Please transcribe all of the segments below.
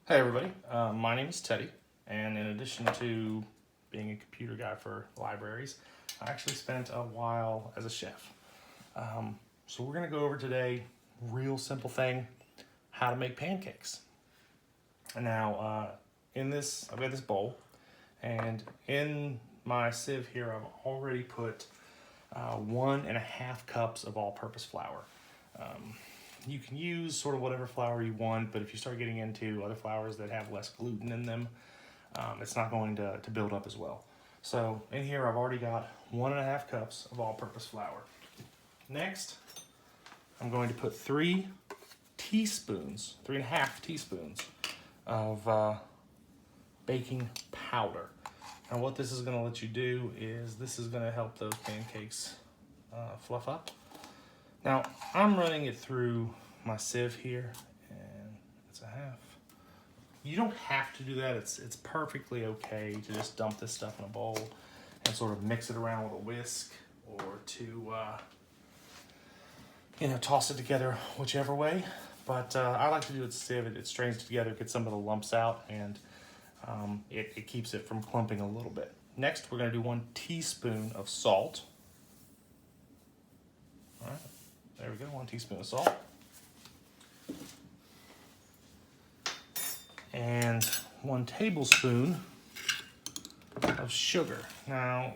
Hey everybody, my name is Teddy, and in addition to being a computer guy for libraries, I actually spent a while as a chef. So we're gonna go over today, real simple thing, how to make pancakes. Now, I've got this bowl, and in my sieve here, I've already put 1.5 cups of all-purpose flour. You can use sort of whatever flour you want, but if you start getting into other flours that have less gluten in them, it's not going to build up as well. So in here, I've already got 1.5 cups of all-purpose flour. Next, I'm going to put 3.5 teaspoons of baking powder. And what this is going to let you do is this is going to help those pancakes fluff up. Now, I'm running it through my sieve here, and it's a half. You don't have to do that. It's perfectly okay to just dump this stuff in a bowl and sort of mix it around with a whisk or to, toss it together whichever way. But I like to do it sieve. It strains it together, gets some of the lumps out, and it keeps it from clumping a little bit. Next, we're going to do 1 teaspoon of salt. All right. There we go, 1 teaspoon of salt. And 1 tablespoon of sugar. Now,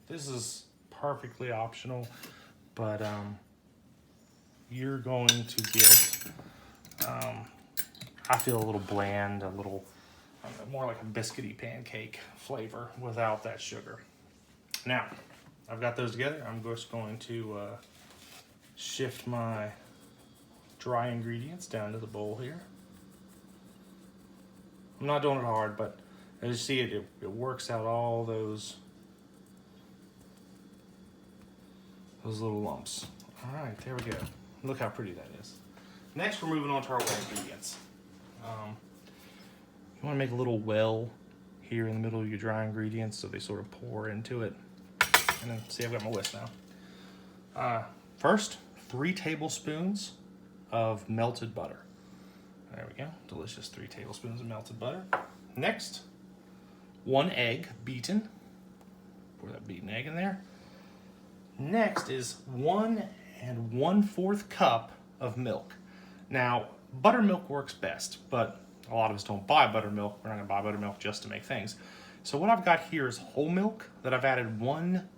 this is perfectly optional, but you're going to get, I feel a little bland, a little more like a biscuity pancake flavor without that sugar. Now, I've got those together. I'm just going to shift my dry ingredients down to the bowl here. I'm not doing it hard, but as you see, it works out all those little lumps. All right, there we go. Look how pretty that is. Next, we're moving on to our wet ingredients. You want to make a little well here in the middle of your dry ingredients so they sort of pour into it. And then, see, I've got my whisk now. First, 3 tablespoons of melted butter. There we go, delicious 3 tablespoons of melted butter. Next, 1 egg beaten. Pour that beaten egg in there. Next is 1 1/4 cup of milk. Now, buttermilk works best, but a lot of us don't buy buttermilk. We're not gonna buy buttermilk just to make things. So what I've got here is whole milk that I've added 1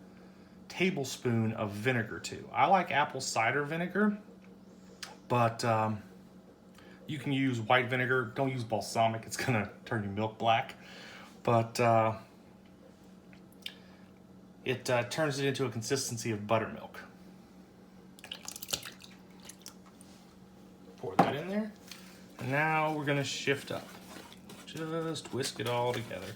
tablespoon of vinegar to. I like apple cider vinegar, but you can use white vinegar. Don't use balsamic, it's gonna turn your milk black. But it turns it into a consistency of buttermilk. Pour that in there. And now we're gonna shift up. Just whisk it all together.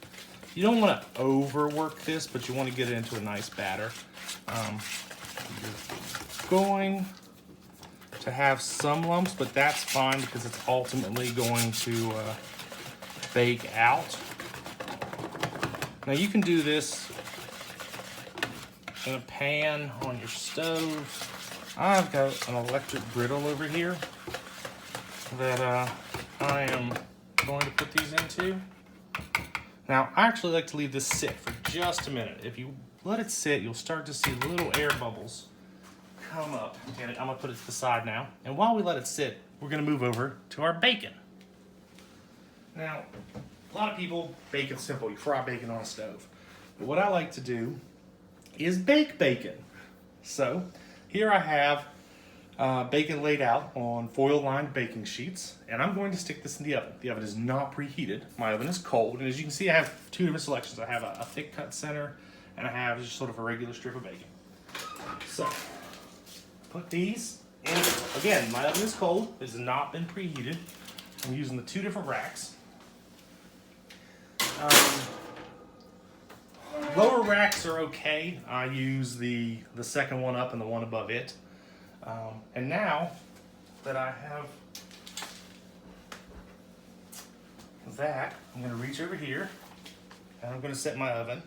You don't want to overwork this, but you want to get it into a nice batter. You're going to have some lumps, but that's fine because it's ultimately going to bake out. Now you can do this in a pan on your stove. I've got an electric griddle over here that I am going to put these into. Now, I actually like to leave this sit for just a minute. If you let it sit, you'll start to see little air bubbles come up. And I'm gonna put it to the side now. And while we let it sit, we're gonna move over to our bacon. Now, a lot of people, bacon's simple. You fry bacon on a stove. But what I like to do is bake bacon. So, here I have bacon laid out on foil-lined baking sheets, and I'm going to stick this in the oven. The oven is not preheated. My oven is cold, and as you can see, I have 2 different selections. I have a thick cut center, and I have just sort of a regular strip of bacon. So, put these in. Again, my oven is cold. It has not been preheated. I'm using the 2 different racks. Lower racks are okay. I use the second one up and the one above it. And now that I have that, I'm going to reach over here and I'm going to set my oven.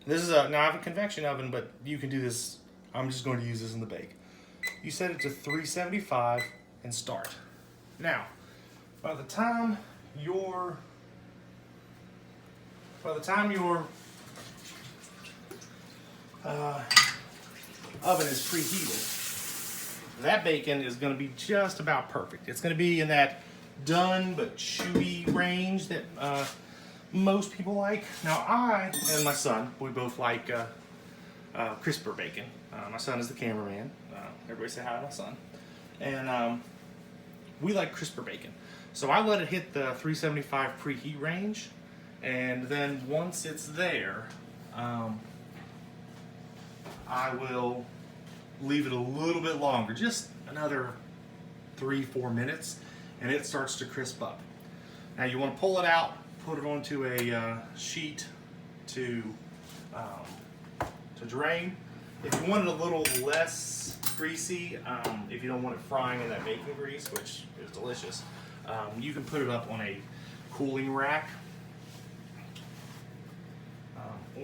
This is now I have a convection oven, but you can do this. I'm just going to use this in the bake. You set it to 375 and start. Now, by the time by the time your oven is preheated, that bacon is going to be just about perfect. It's going to be in that done but chewy range that most people like. Now I and my son, we both like crisper bacon. My son is the cameraman. Everybody say hi to my son. And we like crisper bacon. So I let it hit the 375 preheat range, and then once it's there, I will leave it a little bit longer, just another 3-4 minutes, and it starts to crisp up. Now you want to pull it out, put it onto a sheet to drain. If you want it a little less greasy, if you don't want it frying in that bacon grease, which is delicious, you can put it up on a cooling rack,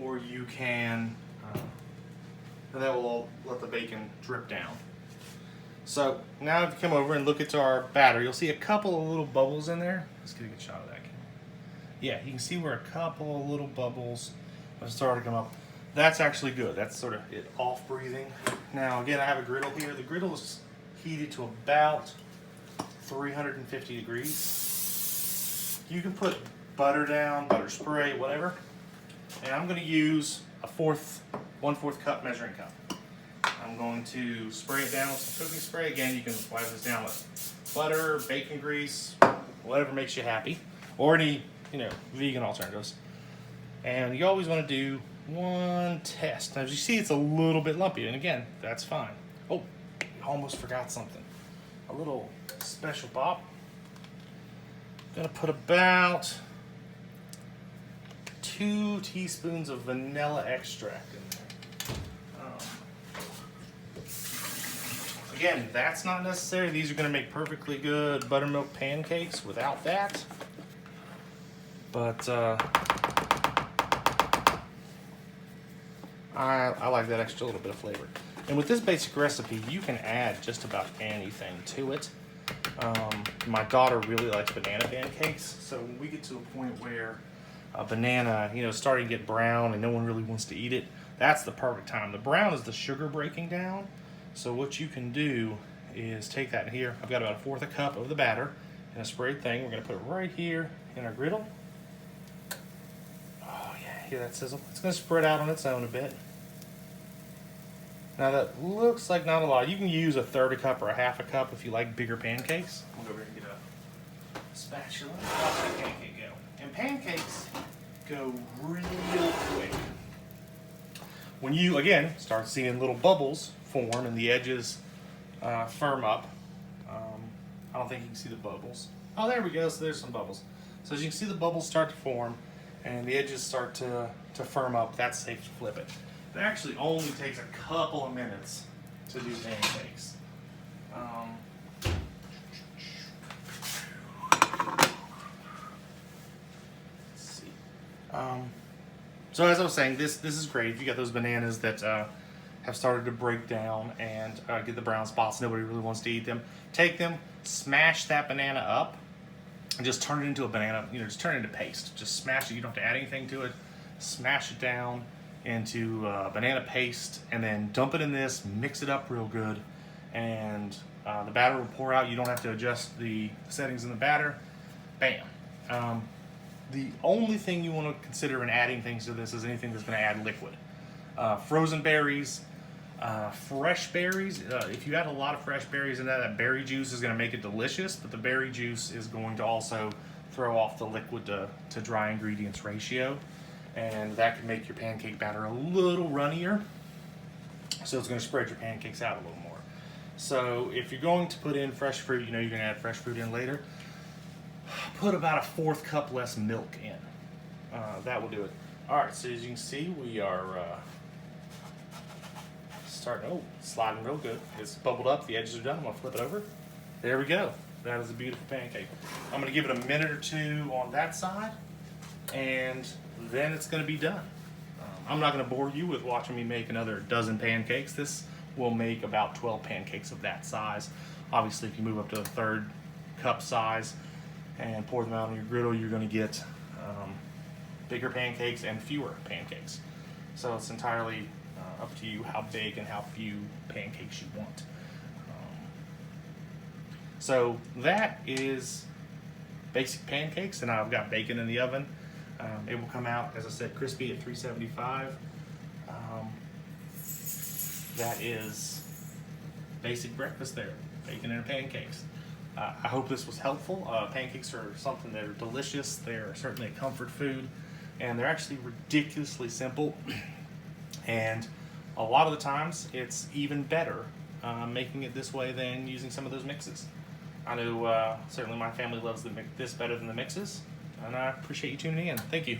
or you can, and that will let the bacon drip down. So now if you come over and look at our batter, you'll see a couple of little bubbles in there. Let's get a good shot of that. Yeah, you can see where a couple of little bubbles have started to come up. That's actually good. That's sort of it off breathing. Now again, I have a griddle here. The griddle is heated to about 350 degrees. You can put butter down, butter spray, whatever. And I'm going to use a 1/4 cup measuring cup. I'm going to spray it down with some cooking spray. Again, you can wipe this down with butter, bacon grease, whatever makes you happy, or any vegan alternatives. And you always want to do one test. Now, as you see, it's a little bit lumpy, and again, that's fine. Oh, almost forgot something. A little special bop. Gonna put about 2 teaspoons of vanilla extract in there. Again, that's not necessary. These are gonna make perfectly good buttermilk pancakes without that. But I like that extra little bit of flavor. And with this basic recipe, you can add just about anything to it. My daughter really likes banana pancakes, so when we get to a point where a banana, is starting to get brown and no one really wants to eat it, that's the perfect time. The brown is the sugar breaking down. So what you can do is take that here. I've got about 1/4 cup of the batter in a sprayed thing. We're gonna put it right here in our griddle. Oh yeah, hear that sizzle? It's gonna spread out on its own a bit. Now that looks like not a lot. You can use 1/3 cup or 1/2 cup if you like bigger pancakes. I'm gonna go over here and get a spatula. Watch that pancake go. And pancakes go real quick. When you, again, start seeing little bubbles form and the edges firm up. I don't think you can see the bubbles. Oh, there we go. So there's some bubbles. So as you can see, the bubbles start to form and the edges start to firm up. That's safe to flip it. It actually only takes a couple of minutes to do pancakes. Let's see. So as I was saying, this is great. If you got those bananas that have started to break down and get the brown spots, nobody really wants to eat them. Take them, smash that banana up, and just turn it into a banana. Just turn it into paste. Just smash it. You don't have to add anything to it. Smash it down into banana paste, and then dump it in this, mix it up real good, and the batter will pour out. You don't have to adjust the settings in the batter. Bam. The only thing you want to consider in adding things to this is anything that's going to add liquid. Frozen berries, fresh berries. If you add a lot of fresh berries in that berry juice is going to make it delicious, but the berry juice is going to also throw off the liquid to dry ingredients ratio. And that can make your pancake batter a little runnier. So it's going to spread your pancakes out a little more. So if you're going to put in fresh fruit, you're going to add fresh fruit in later, put about 1/4 cup less milk in. That will do it. All right, so as you can see, we are sliding real good. It's bubbled up, the edges are done. I'm going to flip it over. There we go. That is a beautiful pancake. I'm going to give it a minute or two on that side, and then it's going to be done. I'm not going to bore you with watching me make another dozen pancakes. This will make about 12 pancakes of that size. Obviously, if you move up to a 1/3 cup size, and pour them out on your griddle, you're going to get bigger pancakes and fewer pancakes. So it's entirely up to you how big and how few pancakes you want. So that is basic pancakes, and I've got bacon in the oven. It will come out, as I said, crispy at 375. That is basic breakfast there, bacon and pancakes. I hope this was helpful. Pancakes are something that are delicious. They're certainly a comfort food, and they're actually ridiculously simple. And a lot of the times, it's even better making it this way than using some of those mixes. I know certainly my family loves this better than the mixes, and I appreciate you tuning in. Thank you.